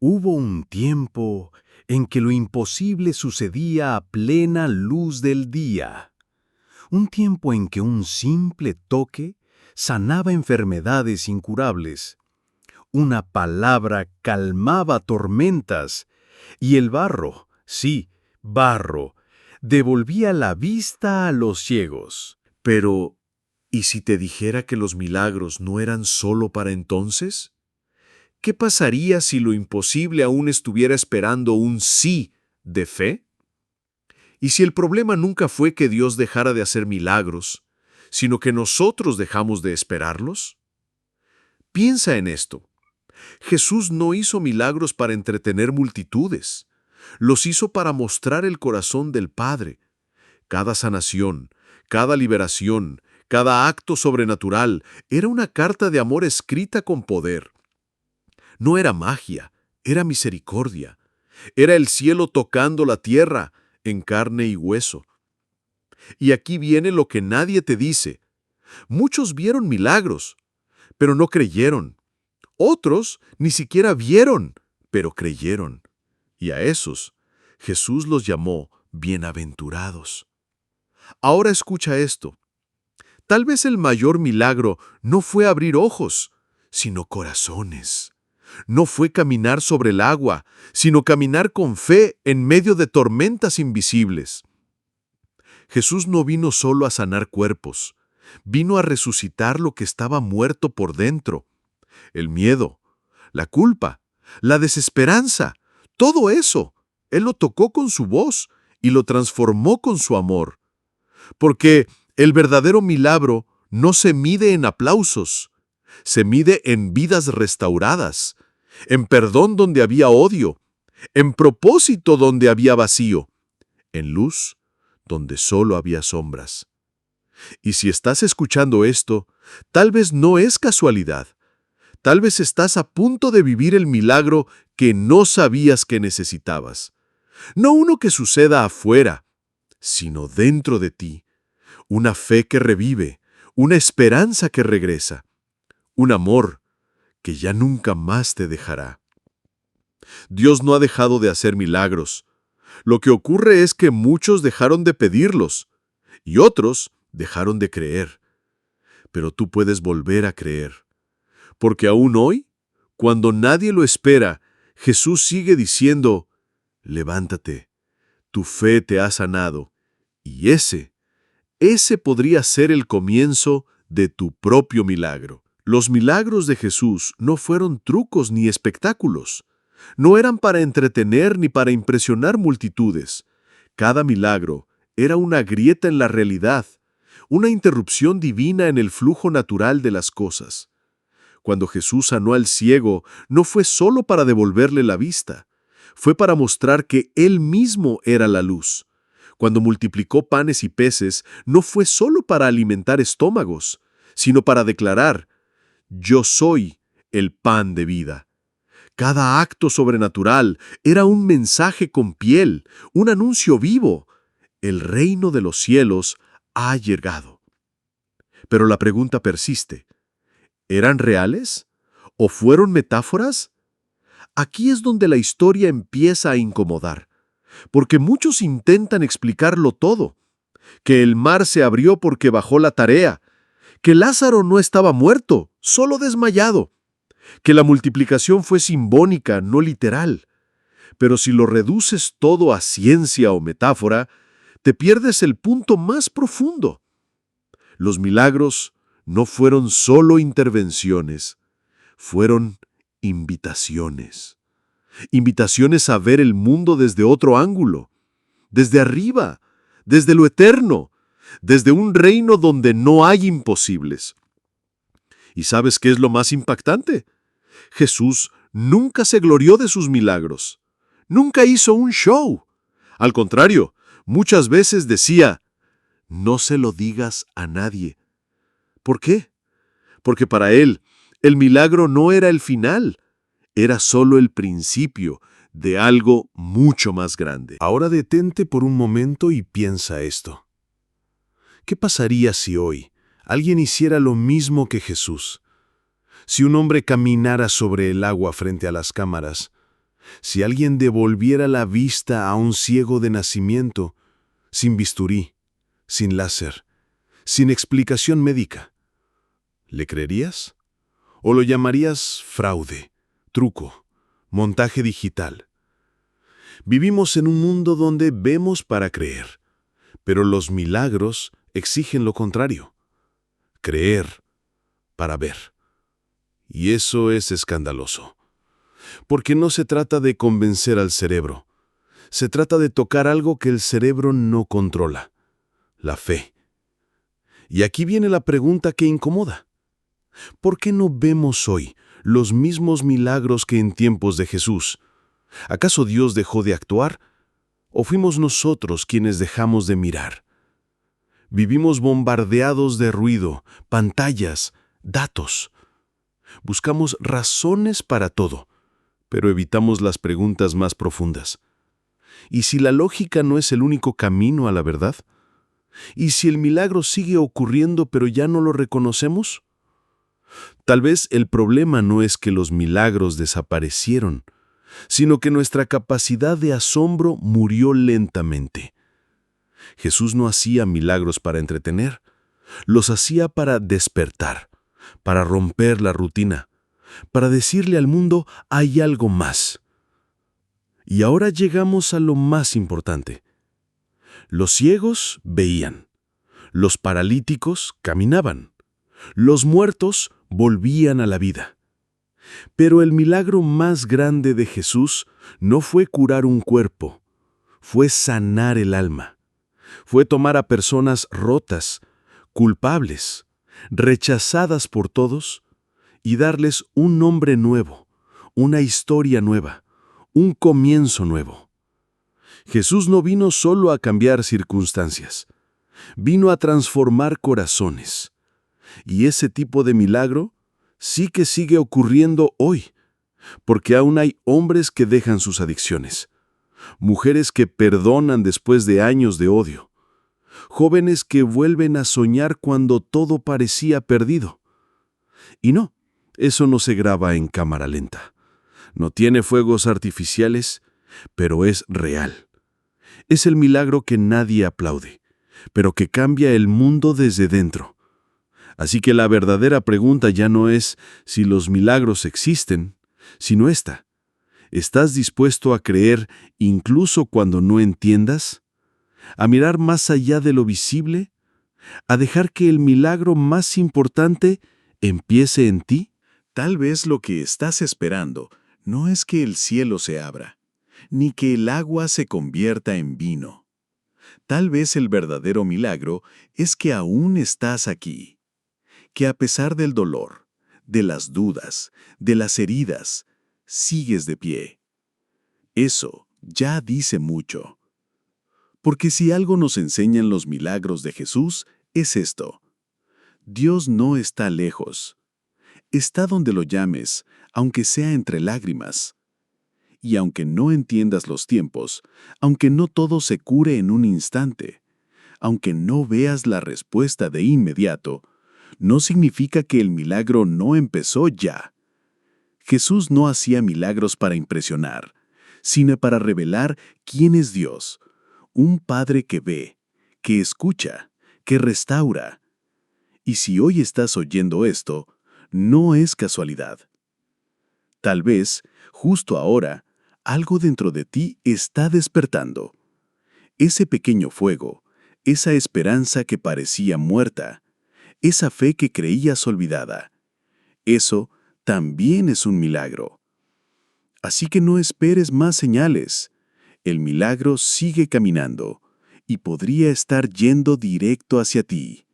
Hubo un tiempo en que lo imposible sucedía a plena luz del día. Un tiempo en que un simple toque sanaba enfermedades incurables. Una palabra calmaba tormentas y el barro, sí, barro, devolvía la vista a los ciegos. Pero, ¿y si te dijera que los milagros no eran solo para entonces? ¿Qué pasaría si lo imposible aún estuviera esperando un sí de fe? ¿Y si el problema nunca fue que Dios dejara de hacer milagros, sino que nosotros dejamos de esperarlos? Piensa en esto. Jesús no hizo milagros para entretener multitudes. Los hizo para mostrar el corazón del Padre. Cada sanación, cada liberación, cada acto sobrenatural era una carta de amor escrita con poder. No era magia, era misericordia. Era el cielo tocando la tierra en carne y hueso. Y aquí viene lo que nadie te dice. Muchos vieron milagros, pero no creyeron. Otros ni siquiera vieron, pero creyeron. Y a esos, Jesús los llamó bienaventurados. Ahora escucha esto. Tal vez el mayor milagro no fue abrir ojos, sino corazones. No fue caminar sobre el agua, sino caminar con fe en medio de tormentas invisibles. Jesús no vino solo a sanar cuerpos, vino a resucitar lo que estaba muerto por dentro. El miedo, la culpa, la desesperanza, todo eso, Él lo tocó con su voz y lo transformó con su amor. Porque el verdadero milagro no se mide en aplausos, se mide en vidas restauradas, en perdón donde había odio, en propósito donde había vacío, en luz donde solo había sombras. Y si estás escuchando esto, tal vez no es casualidad. Tal vez estás a punto de vivir el milagro que no sabías que necesitabas. No uno que suceda afuera, sino dentro de ti. Una fe que revive, una esperanza que regresa, un amor que ya nunca más te dejará. Dios no ha dejado de hacer milagros. Lo que ocurre es que muchos dejaron de pedirlos y otros dejaron de creer. Pero tú puedes volver a creer. Porque aún hoy, cuando nadie lo espera, Jesús sigue diciendo, levántate, tu fe te ha sanado. Y ese podría ser el comienzo de tu propio milagro. Los milagros de Jesús no fueron trucos ni espectáculos. No eran para entretener ni para impresionar multitudes. Cada milagro era una grieta en la realidad, una interrupción divina en el flujo natural de las cosas. Cuando Jesús sanó al ciego, no fue solo para devolverle la vista, fue para mostrar que Él mismo era la luz. Cuando multiplicó panes y peces, no fue solo para alimentar estómagos, sino para declarar, yo soy el pan de vida. Cada acto sobrenatural era un mensaje con piel, un anuncio vivo. El reino de los cielos ha llegado. Pero la pregunta persiste. ¿Eran reales? ¿O fueron metáforas? Aquí es donde la historia empieza a incomodar, porque muchos intentan explicarlo todo. Que el mar se abrió porque bajó la tarea, que Lázaro no estaba muerto, solo desmayado, que la multiplicación fue simbólica, no literal. Pero si lo reduces todo a ciencia o metáfora, te pierdes el punto más profundo. Los milagros no fueron solo intervenciones, fueron invitaciones. Invitaciones a ver el mundo desde otro ángulo, desde arriba, desde lo eterno, desde un reino donde no hay imposibles. ¿Y sabes qué es lo más impactante? Jesús nunca se glorió de sus milagros. Nunca hizo un show. Al contrario, muchas veces decía, no se lo digas a nadie. ¿Por qué? Porque para él, el milagro no era el final, era solo el principio de algo mucho más grande. Ahora detente por un momento y piensa esto. ¿Qué pasaría si hoy alguien hiciera lo mismo que Jesús? Si un hombre caminara sobre el agua frente a las cámaras, Si alguien devolviera la vista a un ciego de nacimiento, sin bisturí, sin láser, sin explicación médica, ¿le creerías? ¿O lo llamarías fraude, truco, montaje digital? Vivimos en un mundo donde vemos para creer, pero los milagros exigen lo contrario: creer para ver. Y eso es escandaloso, porque no se trata de convencer al cerebro, se trata de tocar algo que el cerebro no controla: la fe. Y aquí viene la pregunta que incomoda. ¿Por qué no vemos hoy los mismos milagros que en tiempos de Jesús? ¿Acaso Dios dejó de actuar? ¿O fuimos nosotros quienes dejamos de mirar? Vivimos bombardeados de ruido, pantallas, datos. Buscamos razones para todo, pero evitamos las preguntas más profundas. ¿Y si la lógica no es el único camino a la verdad? ¿Y si el milagro sigue ocurriendo pero ya no lo reconocemos? Tal vez el problema no es que los milagros desaparecieron, sino que nuestra capacidad de asombro murió lentamente. Jesús no hacía milagros para entretener, los hacía para despertar, para romper la rutina, para decirle al mundo: hay algo más. Y ahora llegamos a lo más importante. Los ciegos veían, los paralíticos caminaban, los muertos volvían a la vida. Pero el milagro más grande de Jesús no fue curar un cuerpo, fue sanar el alma. Fue tomar a personas rotas, culpables, rechazadas por todos, y darles un nombre nuevo, una historia nueva, un comienzo nuevo. Jesús no vino solo a cambiar circunstancias, vino a transformar corazones. Y ese tipo de milagro sí que sigue ocurriendo hoy, porque aún hay hombres que dejan sus adicciones, mujeres que perdonan después de años de odio, jóvenes que vuelven a soñar cuando todo parecía perdido. Y no, eso no se graba en cámara lenta. No tiene fuegos artificiales, pero es real. Es el milagro que nadie aplaude, pero que cambia el mundo desde dentro. Así que la verdadera pregunta ya no es si los milagros existen, sino esta: ¿estás dispuesto a creer incluso cuando no entiendas? ¿A mirar más allá de lo visible? ¿A dejar que el milagro más importante empiece en ti? Tal vez lo que estás esperando no es que el cielo se abra, ni que el agua se convierta en vino. Tal vez el verdadero milagro es que aún estás aquí, que a pesar del dolor, de las dudas, de las heridas, sigues de pie. Eso ya dice mucho. Porque si algo nos enseñan los milagros de Jesús, es esto: Dios no está lejos. Está donde lo llames, aunque sea entre lágrimas. Y aunque no entiendas los tiempos, aunque no todo se cure en un instante, aunque no veas la respuesta de inmediato, no significa que el milagro no empezó ya. Jesús no hacía milagros para impresionar, sino para revelar quién es Dios, un Padre que ve, que escucha, que restaura. Y si hoy estás oyendo esto, no es casualidad. Tal vez, justo ahora, algo dentro de ti está despertando. Ese pequeño fuego, esa esperanza que parecía muerta, esa fe que creías olvidada. Eso también es un milagro. Así que no esperes más señales. El milagro sigue caminando y podría estar yendo directo hacia ti.